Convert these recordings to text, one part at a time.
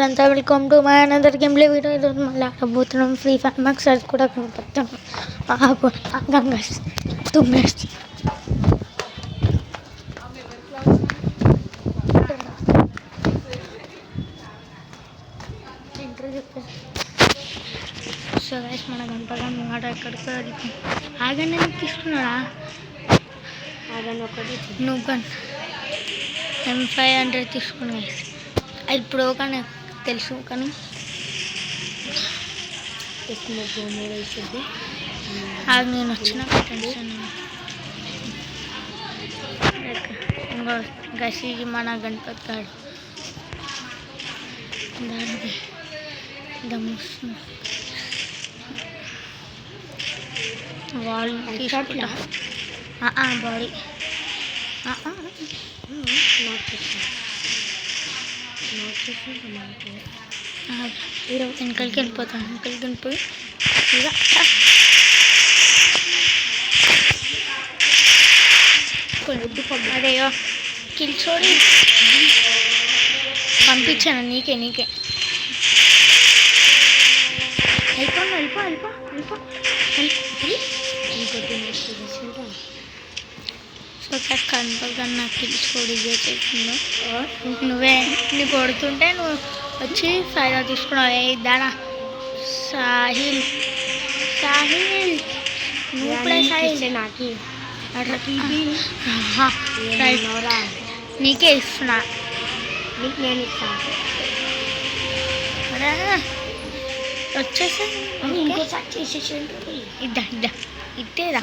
అంతా welcome to my another game play video. ఈరోజు మళ్ళీ ఆడబోతున్నాం ఫ్రీ ఫైర్. మాకు సార్ కూడా కనపడతాం. గంగా 2 minutes. సో గైస్ మన గంపగా మాట ఎక్కడికి ఆగండి, నేను తీసుకున్నాడా ఆగండి ఒకటి నువ్వు కానీ M500 తీసుకున్నా గైస్. అది ఇప్పుడు కానీ తెలుసు, కానీ అది నేను వచ్చిన టెన్షన్. ఇంకో గసి మన గణపతి గారు దానికి దమ్ముస్తుంది వాళ్ళు తీసుకుంటా బాడీ వెనకలికి వెళ్ళిపోతాను. వెనకలికి వెళ్ళిపోయి ఇక అదేయో కిల్చోడి పంపించాను నీకే వెళ్ళిపో సో కనపగా నాకు కిల్చోడి చేసిందో నువ్వే నువ్వు కొడుతుంటే నువ్వు వచ్చి ఫైదా తీసుకున్నావు. దానా సాహిల్ నువ్వు ఇప్పుడే సాహిల్ నాకు అట్లా నీకే ఇస్తున్నా, నీకు నేను ఇస్తాను. వచ్చేసి ఇంకోసారి చేసేసి ఇట్టేదా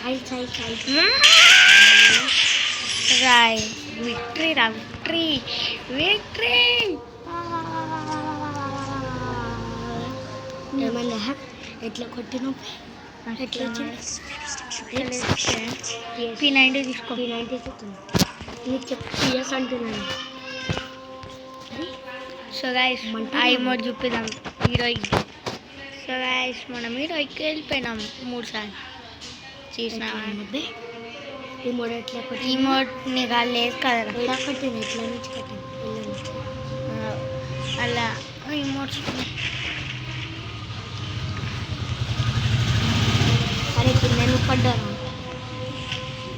రాయ్ విక్టరీ రా విక్టరీ ఏమన్నా ఎట్లా కొట్టినావు, ఎట్లా వచ్చింది P90 తీసుకో. P90 నీకు చెప్పియస్ అంటున్నాను. సో గైస్ ఆ ఇమోట్ చూపిద్దాం హీరోయిక్. సో గైస్ మనం హీరోయిక్కి వెళ్ళిపోయినాం 3 సార్లు చేసిన ఇమోట్ నీకు లేదు కదా కట్టింది ఎట్లా నుంచి కట్టింది అలా ఇమోట్స్. అరే నేను పడ్డాను,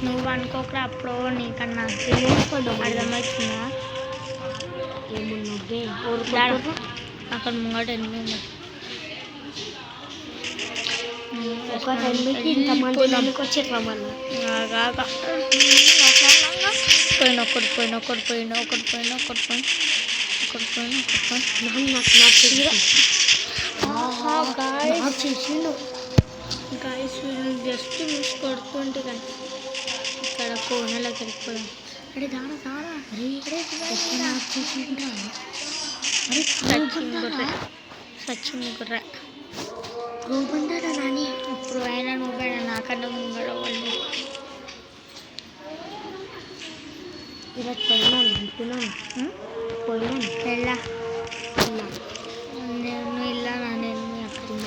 నువ్వు అనుకోకరా అప్పుడు నీకన్నా అర్థమవుతుందా. అక్కడ ముంగట ఎనిమిది చేసిండు గాయస్. జస్ట్ మిస్ కొడుతుంటే కానీ ఇక్కడ కోనలోకి వెళ్ళిపోయాం. అరే దారా సచిన్ గుర్ర రూపంటారా నాని. ఇప్పుడు అయినా నువ్వైనా నాకన్నా ముంగడ వాళ్ళు ఈరోజు పోయినాను అంటున్నాను. వెళ్ళా నేను వెళ్ళానా నేను అక్కడ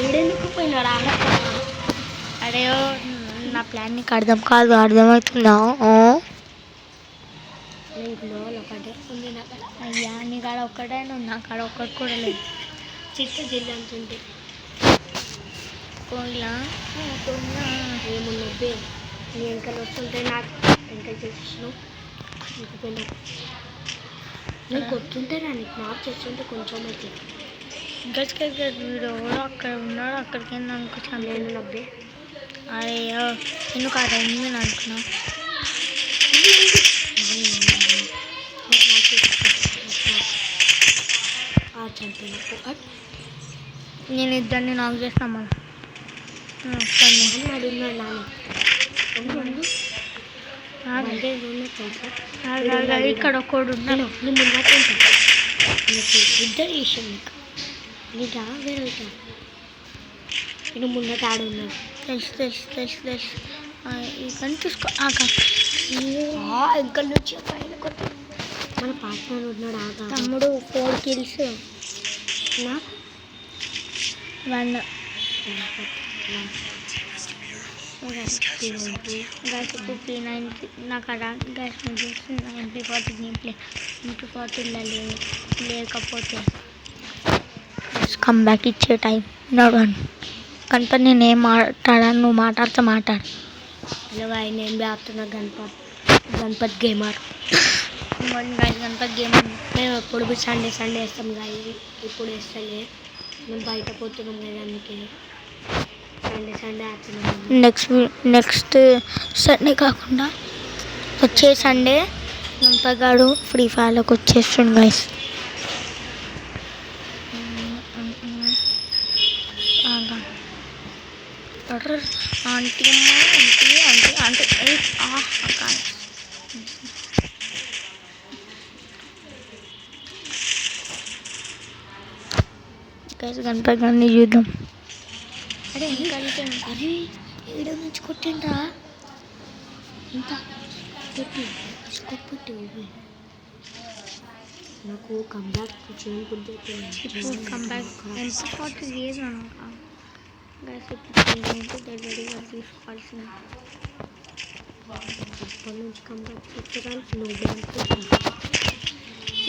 ఏడెందుకు పోయినాడు అడే నా ప్లాన్ నీకు అర్థం కాదు, అర్థమవుతుందా. ఒకటే ఉంది నా కాడ. అయ్యా నీ కాడ ఒక్కటే ఉంది, నా కాడ ఒక్కటి కూడా లేదు. చిట్టు జిల్లు అంటుంటే పోయిలా ఏమున్నబ్బే నీ వెనకాల వస్తుంటే నాకు వెనకాల చేసినావు. ఇంకపోయినా నేను కొట్టుంటారా నీకు నాకు చేస్తుంటే కొంచెం అయితే గచ్చిగా వీడు ఎవడో అక్కడ ఉన్నాడు, అక్కడికి ఏంది అనుకుంటున్నాను నేను. నబ్బే అయ్యో ఎందుకు ఆ టైంది నేను అనుకున్నా. నేను ఇద్దరిని నాకు చేసిన ఇక్కడ ఒకడు ఉన్నాను. ఇద్దరు చేసాను నీకు వేరే నేను ముందట ఆడున్నాను. తెలుసు కానీ తీసుకో ఇంకా నుంచి పైన కొట్ట. మన పార్ట్నర్ ఉన్నాడు తమ్ముడు 4 kills నా 1 P90 నాకు అలా గ్యాస్ 90 40 గేమ్ ప్లే ఇంటి పోతే లేకపోతే కమ్ బ్యాక్ ఇచ్చే టైం నడు గణపతి నేను ఏం మాట్లాడాను, నువ్వు మాట్లాడు. హలో గాయ్, నేను ఆడుతున్నా గణపతి గేమర్. గణపతి గేమర్ మేము ఎప్పుడు సండే వేస్తాం గాయ, ఇప్పుడు వేస్తలే, మేము బయట పోతున్నాం కదా, అందుకే సండే ఆడుతున్నాం. నెక్స్ట్ సండే కాకుండా వచ్చే సండే గణపగాడు ఫ్రీ ఫైర్లోకి వచ్చేస్తుండు గైస్. ఆంటీ గైస్ గణపతి గారిని చూద్దాం. అరే ఏడో నుంచి కొట్టిండ్రా, ఇంత కొట్టి నాకు కంబ్యాక్ చేయని కొద్ది కంబ్యాక్ ఎంత 40 years గైస్. రెడీగా తీసుకోవాల్సింది ఎప్పటి నుంచి కంబ్యాక్ చేసేదానికి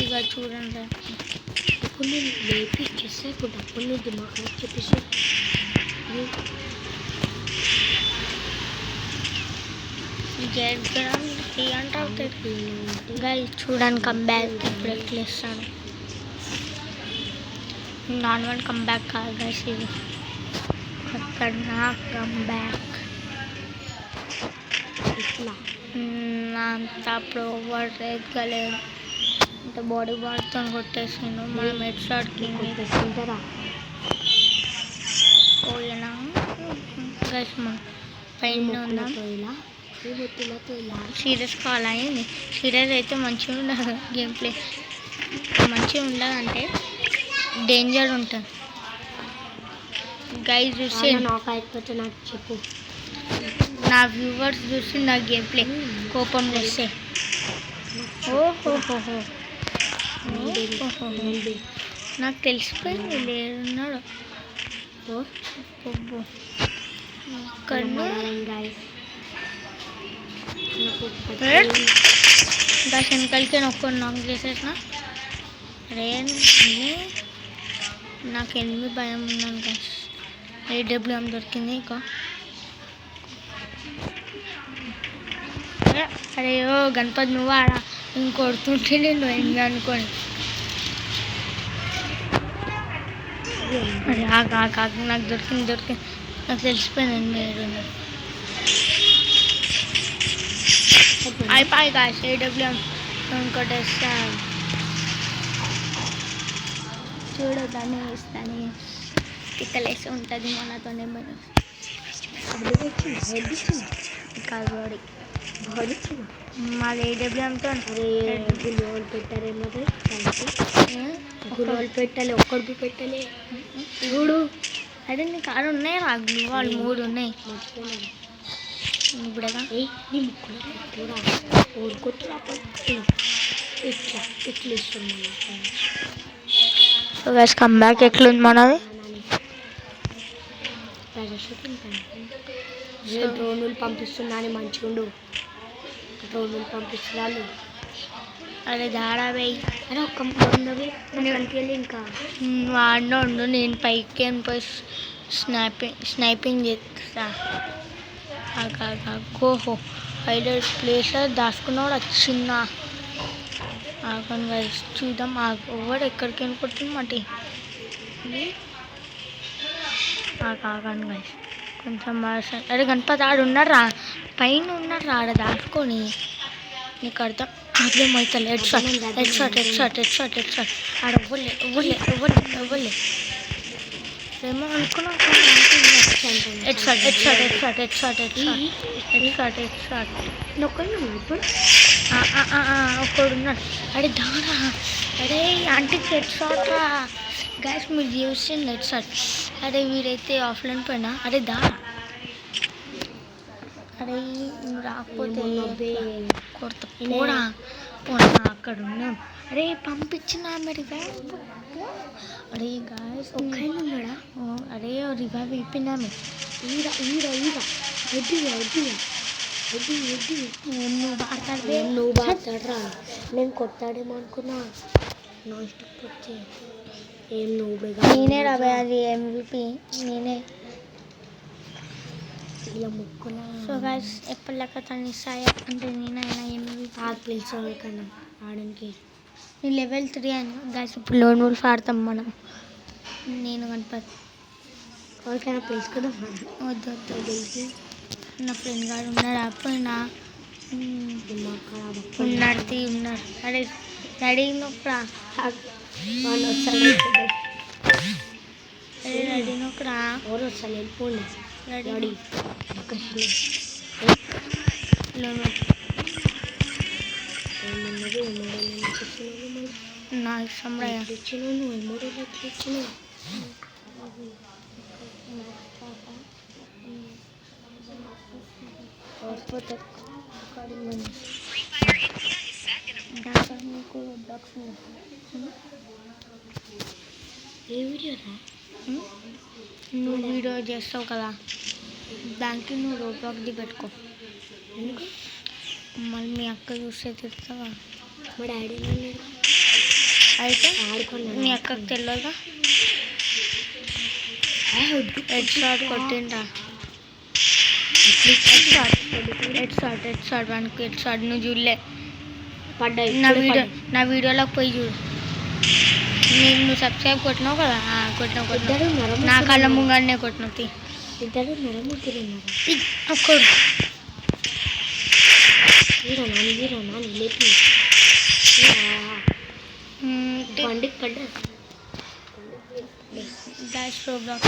ఇక చూడండి. ఇప్పుడు నేను లేపి చేస్తే ఇప్పుడు అప్పుడు నేను దిమాగ్ చెప్పేసి గైస్ చూడండి కంబ్యాక్ ఇప్పుడు ఎట్లా ఇస్తాను. నార్మల్ కంబ్యాక్ కాదు గైస్, ఇది ఖతర్నాక్ కంబ్యాక్. ఇట్లా అంత ప్రోవర్ ఎక్కలేదు, అంత బాడీ బాడ్తో కొట్టేసాను. మనం హెడ్ షాట్కి కొట్టేసుకుంటారా పోయినా గైస్. మన పైన ఉందా సీరియస్ కావాలా అయింది. సీరియస్ అయితే మంచిగా ఉండదు, గేమ్ ప్లే మంచిగా ఉండదు, అంటే డేంజర్ ఉంటుంది. గైస్ చూసి నాకు అయిపోతే నాకు చెప్పు, నా వ్యూవర్స్ చూసి నా గేమ్ ప్లే కోపం వస్తే ఓహోహోహో నాకు తెలిసిపోయింది లేడున్నాడు. వెనకాలకి నొక్కడు నాకు చేసేసిన. అరే నాకు ఎనిమిది భయం ఉన్నాను గైస్. AWM దొరికింది ఇక. అరే ఓ గణపతి నువ్వు ఆడ ఇంకొడుతుంటే నేను ఎందు అనుకోని. అరే ఆకు నాకు దొరికింది నాకు తెలిసిపోయింది మీరు అయిపోయి కాదు. AWM ఇంకోటేస్తా చూడు, దాన్ని ఇస్తాను తిక్కలేసి ఉంటుంది మనతోనే. కాదు మాది AWMతో గుళ్ళు పెట్టారేమో గుళ్ళు పెట్టాలి, ఒక్కడికి పెట్టలే చూడు. అదే నీ కాడ ఉన్నాయి రా గుళ్ళు, వాళ్ళు 3 ఉన్నాయి. ఇప్పుడేగా నీ ముక్కులో ఓడుకొట్టురా ఇట్లా ఇస్తుంది. సో గైస్ కంబ్యాక్ ఎట్లుంది మనది. డ్రోన్లు పంపిస్తున్నాను మంచిగుండు, డ్రోన్లు పంపిస్తున్నాను. అరే దాడా వేయి, అరే ఒక్క ముందువి వెళ్ళి ఇంకా వాడిన ఉండు, నేను పైకి పోయి స్నైపింగ్ చేస్తా. ఓహో హైలైట్ ప్లేస్ దాచుకున్నాడు చిన్న ఆగన్ గైస్ చూద్దాం. ఎవడు ఎక్కడికి వెళ్ళిపోతుంది మటి ఆగన్ గైస్ కొంచెం. అరే గణపతి ఆడు ఉన్నారా, పైన ఉన్నారా ఆడ దాచుకొని. నీకు అర్థమవుతుంది. హెడ్ షాట్ ఆడ ఇవ్వలే ఏమో అనుకున్నా. హెడ్ షాట్ నొక్కడు ఇప్పుడు ఒకడున్నాడు. అరే దారా, అరే ఆంటీకి హెడ్ షాట్ రా గ్యాస్ మీరు చూసింది హెడ్ షాట్. అరే వీడైతే ఆఫ్లైన్ పోయినా. అరే దారా, అరే నువ్వు రాకపోతే కొడతా పోనా అక్కడ ఉన్నాం. అరే పంపించిన మరి అరే గాయస్ ఒక్కైనా. అరే రివైవ్ అయిపోయినామే. ఈడ వద్దుగా ఏం నువ్వు బాడతాడరా నేను కొట్టాడేమో అనుకున్నా నా ఇష్టం వచ్చే ఏం నువ్వు నేనే రాబోయే అది MVP నేనే ఇలా ముక్కున్నా. సో గైస్ ఎప్పటిలాగా తను సాయి అంటే నేనైనా MVP పిలిచాను కన్నా ఆడడానికి నేను level 3 అని గైస్ ఇప్పుడు లోన్ వోల్ఫ్ ఆడతాం మనం నేను గణపతి ఎవరికైనా పిలుచుకుందాం వద్దు తెలిసి నా ఫ్రెండ్ గారు ఉన్నాడు అప్పుడు ఉన్నారు అరే రెడీ నొక్కరా వాళ్ళు వస్తారు రెడీ నొక్కరా ఎవరు వస్తారు వెళ్ళిపోండి రెడీ నా ఇష్టం రాయ ఇచ్చినాను ఎమ్మడో ఇచ్చినావు ఏ వీడియోరా నువ్వు వీడియో చేస్తావు కదా దానికి నువ్వు రోబ్లాక్ది పెట్టుకో మళ్ళీ మీ అక్క చూస్తే తిడతావా మా డాడీ అయితే ఆడుకున్నా మీ అక్కకు తెలియదుగా హెడ్ షాట్ కొట్టిండ్రా హెడ్ షాట్ వానికి హెడ్ షాట్ నువ్వు చూడలే పడ్డాయి నా వీడియోలోకి పోయి చూడు నువ్వు సబ్స్క్రైబ్ కొట్టినావు కదా కొట్టినావు నా కళ్ళ ముంగనే కొట్టినవు ఇద్దరు ఉన్నారు ముగ్గురు ఉన్నారు అక్కడ నాని లేపి బండికి పడ్డా గ్యాస్ రోబ్లాక్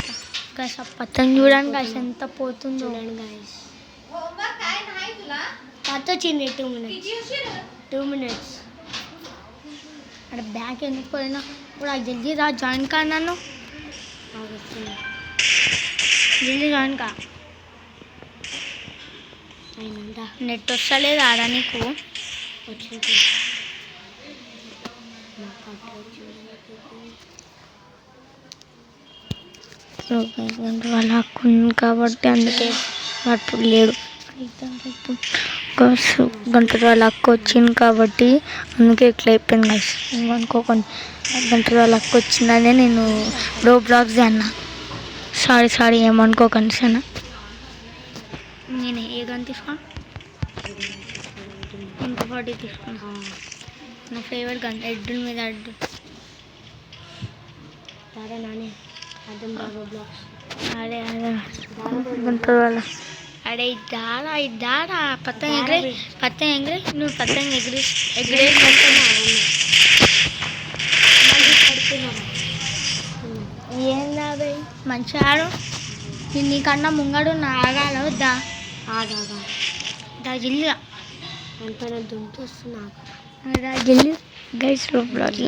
గ్యాస్ ఆ పచ్చని చూడండి గ్యాస్ ఎంత పోతుందో చూడండి గాయస్ పత్త వచ్చింది 2 minutes అక్కడ బ్యాక్ ఎందుకు పోయినా ఇప్పుడు జల్దీ రా జాయిన్ కా నన్ను జల్దీ జాయిన్ కా అయినందా నెట్ వస్తలేదు ఆరా నీకు వచ్చింది వాళ్ళ హక్కు కాబట్టి అందుకే వాడు లేడు గంటలు వాళ్ళ అక్క వచ్చింది కాబట్టి అందుకే ఇట్లా అయిపోయింది గైస్ అనుకోకండి గంటలు వాళ్ళ అక్క వచ్చిందనే నేను రోబ్లాక్స్ అన్నా సారీ ఏమనుకోకండి సన్న నేను ఏ గన్ తీసుకో ఇంకో 40 తీసుకున్నా నా ఫేవరెట్ గన్ ఎడ్డు మీద అడ్డు సరే నాని అర్థం బాగా బ్లాక్స్ అదే గంటలు వాళ్ళ అరే ఇద్దారా పతంగ ఎగిరే నువ్వు పతంగ ఎగిరే ఏం లాభై మంచిగా ఆడు నీకన్నా ముంగడు నా ఆగాల వద్దా ఆగాగా దా జిల్లిగా ఎంపైన దుంతు వస్తున్నా దా జిల్లి గైస్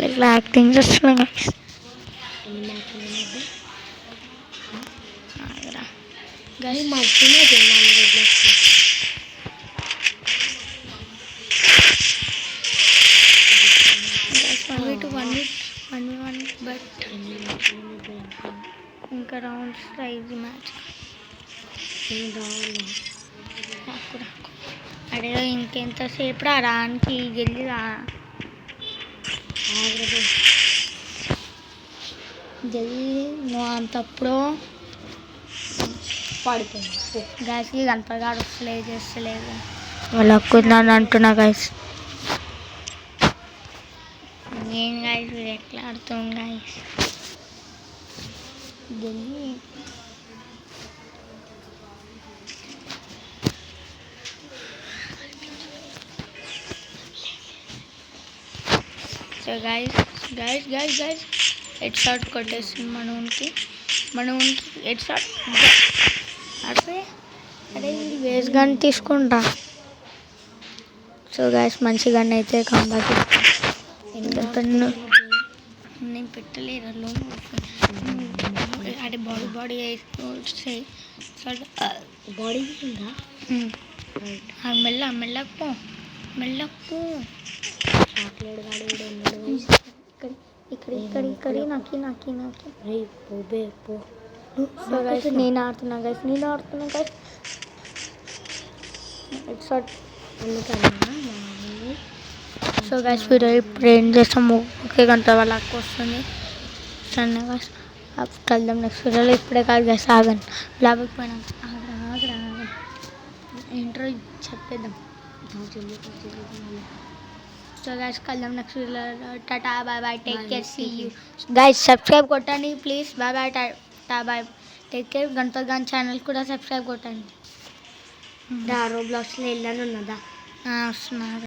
ఇట్లా యాక్టింగ్ చేస్తున్నా గైస్ గైస్ మంచిగా తిన్నాను వన్ బట్ ఇంకా రౌండ్స్ ఇది మ్యాచ్ అడే ఇంకెంతసేపు రా రానికి జల్దీ రా జల్దీ నువ్వు అంతప్పుడు పడిపోయింది గ్యాస్కి కనపడగాడు వస్తలేదు చేస్తలేదు వాళ్ళ హక్కుందని అంటున్నా గైస్ ఏం గాయస్ మీరు ఎట్లా ఆడుతాం గాయస్ జల్దీ సో గైస్ హెడ్ షాట్ కొట్టేస్తుంది మనకి హెడ్ షాట్ అరే వేస్ట్ గన్ తీసుకుంటా సో గైస్ మంచి గన్ అయితే కంబ్యాక్ నేను పెట్టలేరు అదే బాడీ వస్తాయి బాడీ ఉందా మెల్లకు పో చాక్లెట్ గాడి కూడా ఉన్నాడు ఇక్కడ నాకి రే పోబే పో సో గైస్ నేను ఆడుతున్నా గైస్ ఎపిసోడ్. అందుకన్నా మా మమ్మీ సో గైస్ వీడియో ఇప్పుడు ఏం చేస్తాము, ఓకే గంట వాళ్ళ అక్క వస్తుంది. సరే గైస్ కలుద్దాం నెక్స్ట్ వీడియోలో. ఇప్పుడే కాదు గైస్, ఆగండి. లేకపోయినా ఆగరా ఇంట్రో చెప్పేద్దాం. సో గైస్ కలుద్దాం నెక్స్ట్ వీడియోలో. Tata bye bye, take care, see you guys. Subscribe కొట్టండి please. Bye bye, tata bye, take care. Ganapathi గారి ఛానల్ కూడా సబ్స్క్రైబ్ కొట్టండి. దా రోబ్లాక్స్లో వెళ్ళాను ఉన్నదా వస్తున్నారు.